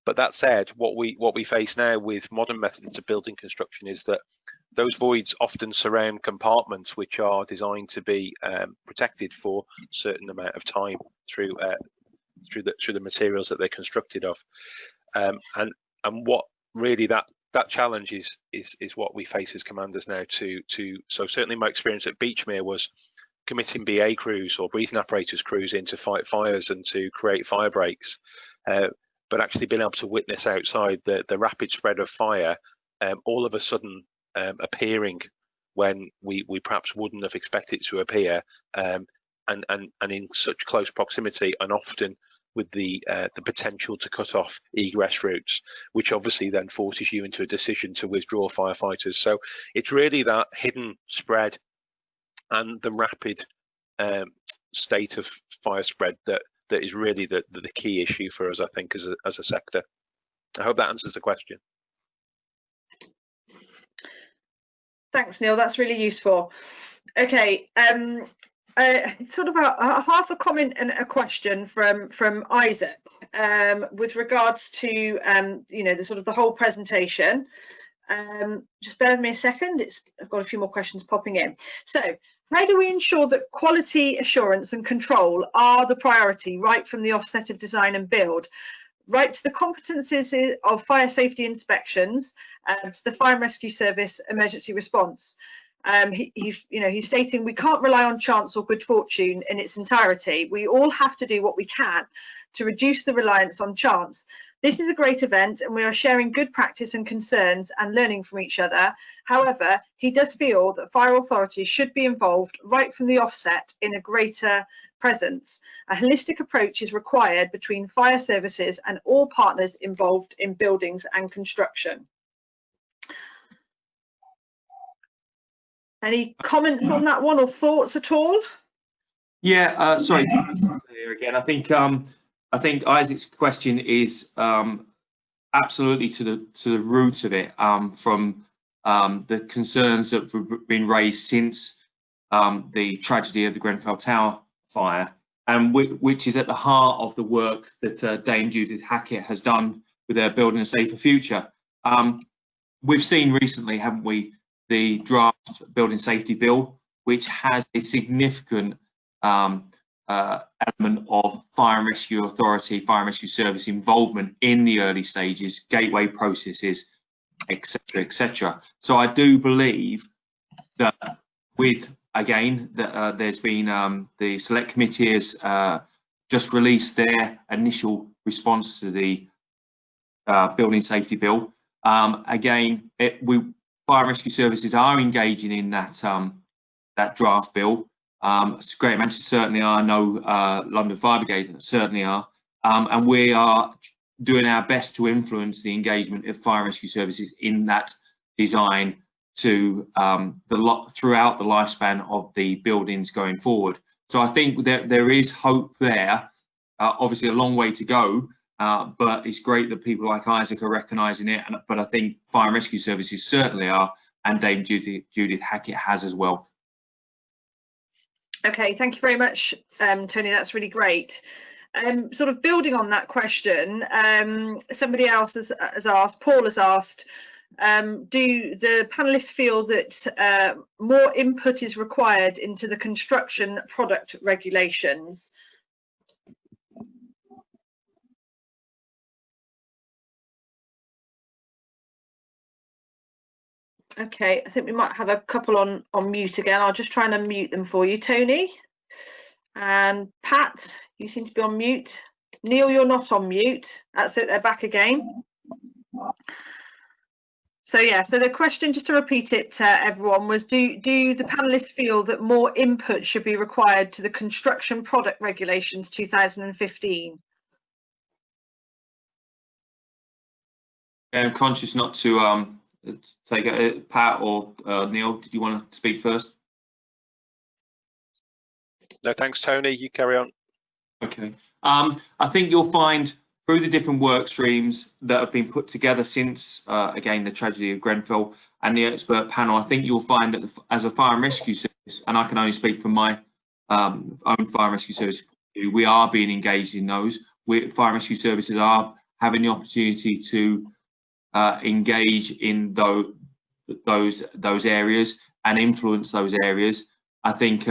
But that said, what we face now with modern methods of building construction is that those voids often surround compartments which are designed to be protected for a certain amount of time through the materials that they're constructed of, and what really that challenge is what we face as commanders now. So certainly my experience at Beechmere was committing BA crews or breathing apparatus crews in to fight fires and to create fire breaks, but actually being able to witness outside the rapid spread of fire all of a sudden appearing when we perhaps wouldn't have expected it to appear, and in such close proximity, and often with the potential to cut off egress routes, which obviously then forces you into a decision to withdraw firefighters. So it's really that hidden spread and the rapid state of fire spread that is really the key issue for us, I think, as a sector. I hope that answers the question. Thanks, Neil. That's really useful. Okay. Sort of a half a comment and a question from Isaac with regards to the sort of the whole presentation. Just bear with me a second. I've got a few more questions popping in. So, how do we ensure that quality assurance and control are the priority right from the offset of design and build, right to the competencies of fire safety inspections, to the fire and rescue service emergency response? He's stating we can't rely on chance or good fortune in its entirety. We all have to do what we can to reduce the reliance on chance. This is a great event and we are sharing good practice and concerns and learning from each other. However, he does feel that fire authorities should be involved right from the offset in a greater presence. A holistic approach is required between fire services and all partners involved in buildings and construction. Any comments on that one or thoughts at all? Yeah, sorry, here again. I think Isaac's question is absolutely to the root of it, from the concerns that have been raised since the tragedy of the Grenfell Tower fire, and which is at the heart of the work that Dame Judith Hackett has done with their Building a Safer Future. We've seen recently, haven't we, the draft Building Safety Bill, which has a significant element of fire and rescue authority, fire and rescue service involvement in the early stages, gateway processes, etc., etc. So I do believe that there's been the Select Committee has just released their initial response to the Building Safety Bill. Fire and rescue services are engaging in that draft bill. Greater Manchester certainly are. I know London Fire Brigade certainly are, and we are doing our best to influence the engagement of fire and rescue services in that design to throughout the lifespan of the buildings going forward. So I think that there is hope there. Obviously, a long way to go, but it's great that people like Isaac are recognising it. But I think fire and rescue services certainly are, and Dame Judith Hackett has as well. Okay, thank you very much, Tony. That's really great. Sort of building on that question, somebody else has asked, Paul has asked, do the panelists feel that more input is required into the construction product regulations? Okay, I think we might have a couple on mute again. I'll just try and unmute them for you, Tony. And Pat, you seem to be on mute. Neil, you're not on mute. That's it, they're back again. So yeah, so the question, just to repeat it to everyone, was do the panelists feel that more input should be required to the construction product regulations 2015? I'm conscious not to take it. Pat or Neil, did you want to speak first? No, thanks, Tony. You carry on. Okay. I think you'll find through the different work streams that have been put together since, again, the tragedy of Grenfell and the expert panel, I think you'll find that as a fire and rescue service, and I can only speak from my own fire and rescue service, we are being engaged in those. Fire and rescue services are having the opportunity to engage in those areas and influence those areas. I think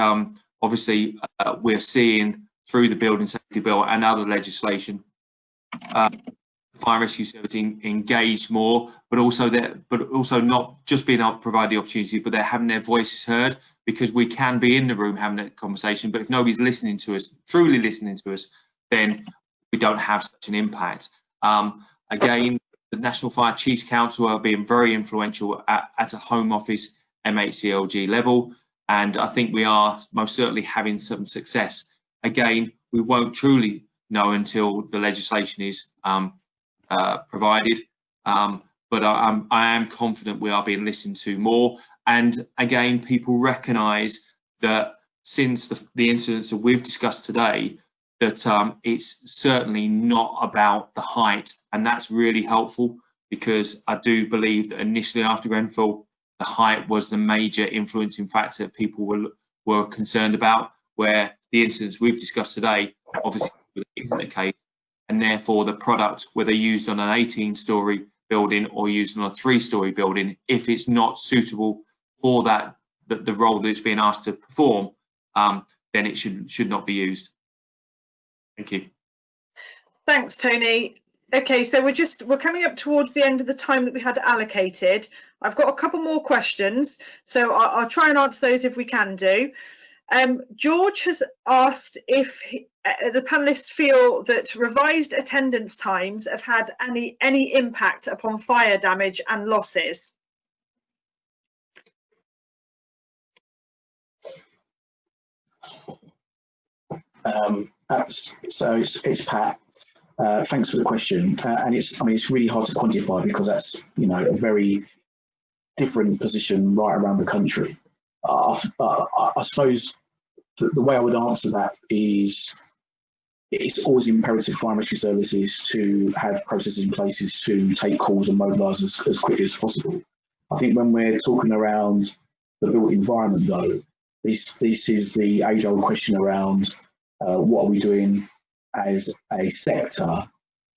obviously we're seeing through the Building Safety Bill and other legislation, fire and rescue service engaged more, but also not just being able to provide the opportunity, but they're having their voices heard, because we can be in the room having a conversation, but if nobody's listening to us, truly listening to us, then we don't have such an impact. Again, the National Fire Chiefs Council are being very influential at a Home Office MHCLG level, and I think we are most certainly having some success. Again, we won't truly know until the legislation is provided, but I am confident we are being listened to more. And again, people recognise that since the incidents that we've discussed today, that it's certainly not about the height, and that's really helpful, because I do believe that initially after Grenfell, the height was the major influencing factor that people were concerned about, where the incidents we've discussed today obviously isn't the case, and therefore the product, whether used on an 18-storey building or used on a 3-storey building, if it's not suitable for the role that it's being asked to perform, then it should not be used. Thank you. Thanks, Tony. Okay, so we're coming up towards the end of the time that we had allocated. I've got a couple more questions, so I'll try and answer those if we can do. George has asked if the panelists feel that revised attendance times have had any impact upon fire damage and losses. So it's Pat. Thanks for the question, and it's really hard to quantify, because that's a very different position right around the country. I suppose the way I would answer that is it's always imperative for fire and rescue services to have processes in places to take calls and mobilise as quickly as possible. I think when we're talking around the built environment, though, this is the age-old question around what are we doing as a sector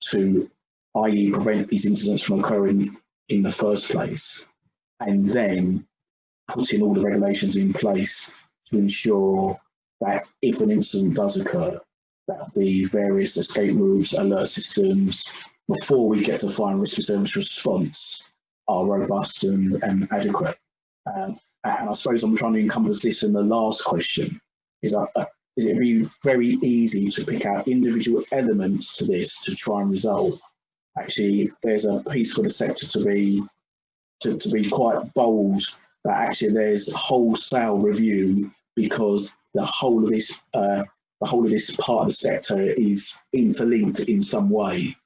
to, i.e., prevent these incidents from occurring in the first place, and then putting all the regulations in place to ensure that if an incident does occur, that the various escape routes, alert systems, before we get to fire and rescue service response, are robust and adequate. And I suppose I'm trying to encompass this in the last question, is it'd be very easy to pick out individual elements to this to try and resolve. Actually, there's a piece for the sector to be quite bold, that actually there's wholesale review, because the whole of this part of the sector is interlinked in some way,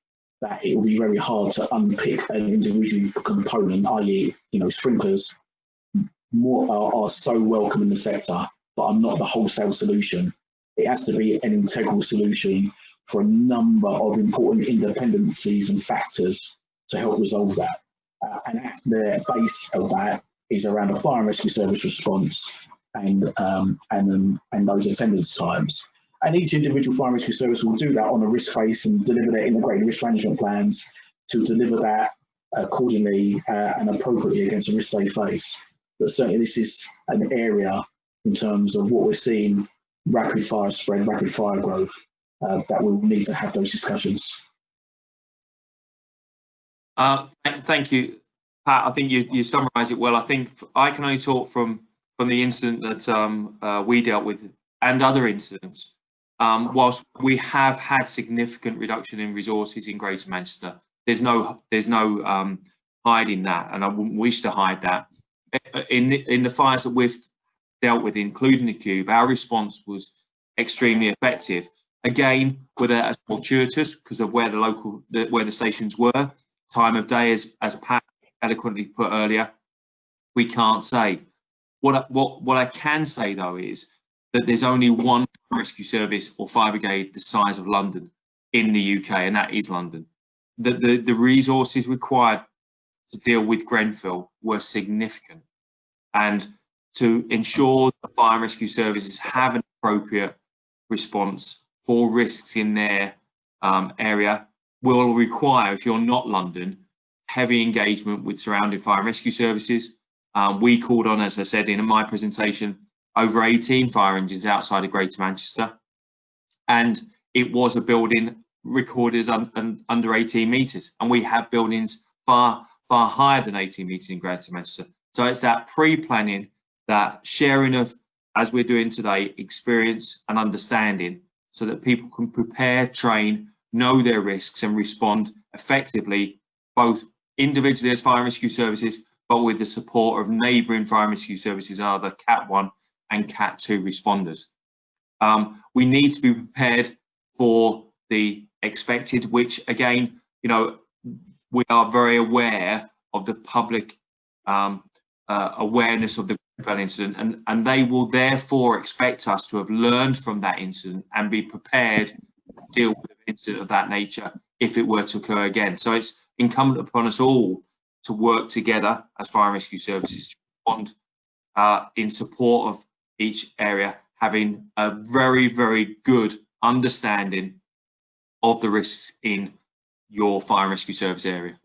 that it will be very hard to unpick an individual component, i.e., sprinklers are so welcome in the sector, but are not the wholesale solution. It has to be an integral solution for a number of important independencies and factors to help resolve that. And at the base of that is around a fire and rescue service response and those attendance times. And each individual fire and rescue service will do that on a risk base and deliver their integrated risk management plans to deliver that accordingly and appropriately against a risk they face. But certainly this is an area in terms of what we're seeing, rapid fire spread, rapid fire growth, that we'll need to have those discussions. Thank you, Pat. I think you summarised it well. I think I can only talk from the incident that we dealt with and other incidents. Whilst we have had significant reduction in resources in Greater Manchester, there's no hiding that, and I wouldn't wish to hide that. In the fires that we've dealt with, including the Cube, our response was extremely effective. Again, whether that's fortuitous because of where the stations were, time of day, as Pat eloquently put earlier, we can't say. What I can say though is that there's only one rescue service or fire brigade the size of London in the UK, and that is London. The resources required to deal with Grenfell were significant, and to ensure the fire and rescue services have an appropriate response for risks in their area will require, if you're not London, heavy engagement with surrounding fire and rescue services. We called on, as I said in my presentation, over 18 fire engines outside of Greater Manchester, and it was a building recorded as under 18 metres, and we have buildings far higher than 18 metres in Greater Manchester. So it's that pre-planning, that sharing of, as we're doing today, experience and understanding, so that people can prepare, train, know their risks and respond effectively, both individually as fire and rescue services, but with the support of neighbouring fire and rescue services, other Cat 1 and Cat 2 responders. We need to be prepared for the expected, which again, you know, we are very aware of the public awareness of the Grenfell incident, and they will therefore expect us to have learned from that incident and be prepared to deal with an incident of that nature if it were to occur again. So it's incumbent upon us all to work together as fire and rescue services to respond in support of each area, having a very, very good understanding of the risks in your fire and rescue service area.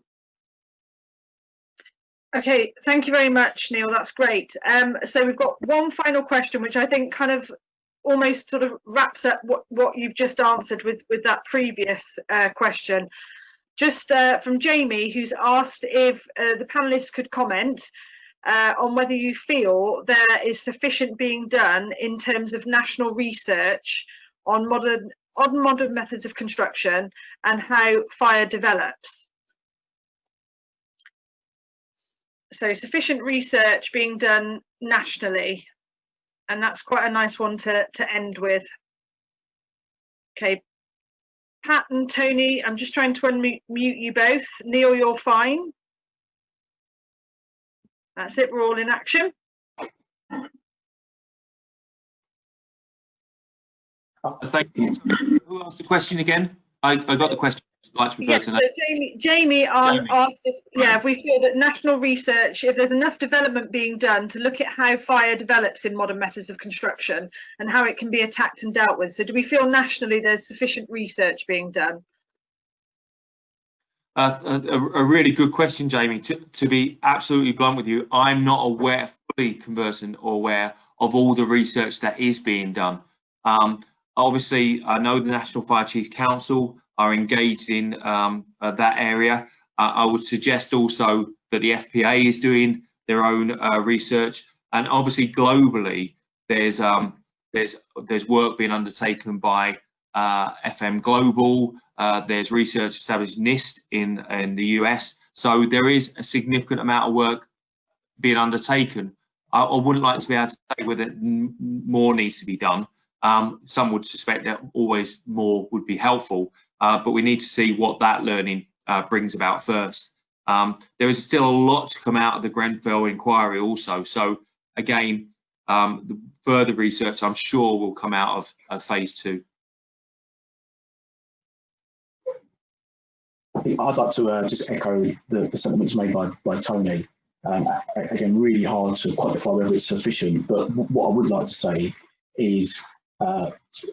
Okay, thank you very much, Neil. That's great. So we've got one final question, which I think kind of almost sort of wraps up what you've just answered with that previous question. Just from Jamie, who's asked if the panelists could comment on whether you feel there is sufficient being done in terms of national research on modern methods of construction and how fire develops. So sufficient research being done nationally, and that's quite a nice one to end with. Okay, Pat and Tony, I'm just trying to unmute you both. Neil, you're fine. That's it, we're all in action. Thank you. Who asked the question again? I got the question. Like to refer to that. Jamie asked if we feel that national research, if there's enough development being done to look at how fire develops in modern methods of construction and how it can be attacked and dealt with. So do we feel nationally there's sufficient research being done? A really good question, Jamie. To be absolutely blunt with you, I'm not fully conversant or aware of all the research that is being done. Obviously, I know the National Fire Chiefs Council are engaged in that area. I would suggest also that the FPA is doing their own research, and obviously globally there's work being undertaken by FM Global. There's research established NIST in the US, so there is a significant amount of work being undertaken. I wouldn't like to be able to say whether more needs to be done. Some would suspect that always more would be helpful, but we need to see what that learning brings about first. There is still a lot to come out of the Grenfell inquiry also. So again, the further research I'm sure will come out of phase 2. I'd like to just echo the sentiments made by Tony. Again, really hard to quantify whether it's sufficient, but what I would like to say is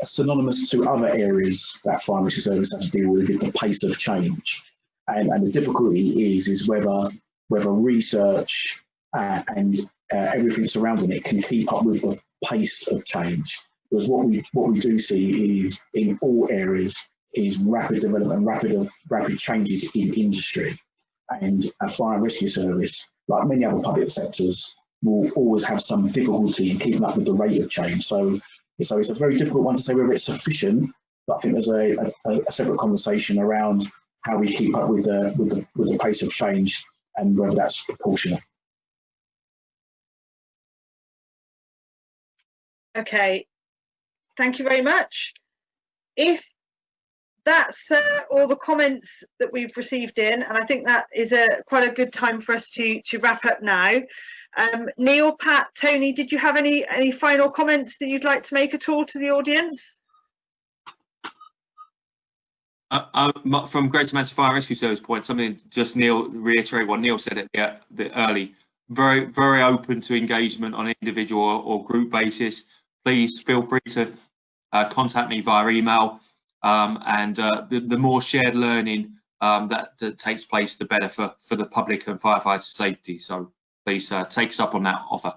synonymous to other areas that fire and rescue service have to deal with is the pace of change. And the difficulty is whether research and everything surrounding it can keep up with the pace of change. Because what we do see is in all areas is rapid development, rapid changes in industry. And a fire and rescue service, like many other public sectors, will always have some difficulty in keeping up with the rate of change. So it's a very difficult one to say whether it's sufficient, but I think there's a separate conversation around how we keep up with the pace of change and whether that's proportionate. Okay, thank you very much. If that's all the comments that we've received in, and I think that is quite a good time for us to wrap up now. Neil, Pat, Tony, did you have any final comments that you'd like to make at all to the audience? From Greater Manchester Fire and Rescue Service point, something just reiterate what Neil said at the early. Very, very open to engagement on an individual or group basis. Please feel free to contact me via email. And the more shared learning that takes place, the better for the public and firefighter safety. So please take us up on that offer.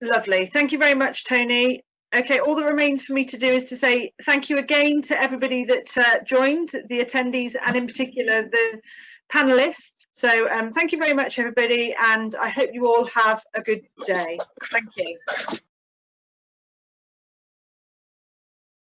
Lovely. Thank you very much, Tony. Okay, all that remains for me to do is to say thank you again to everybody that joined, the attendees, and in particular the panelists. So thank you very much, everybody, and I hope you all have a good day. Thank you.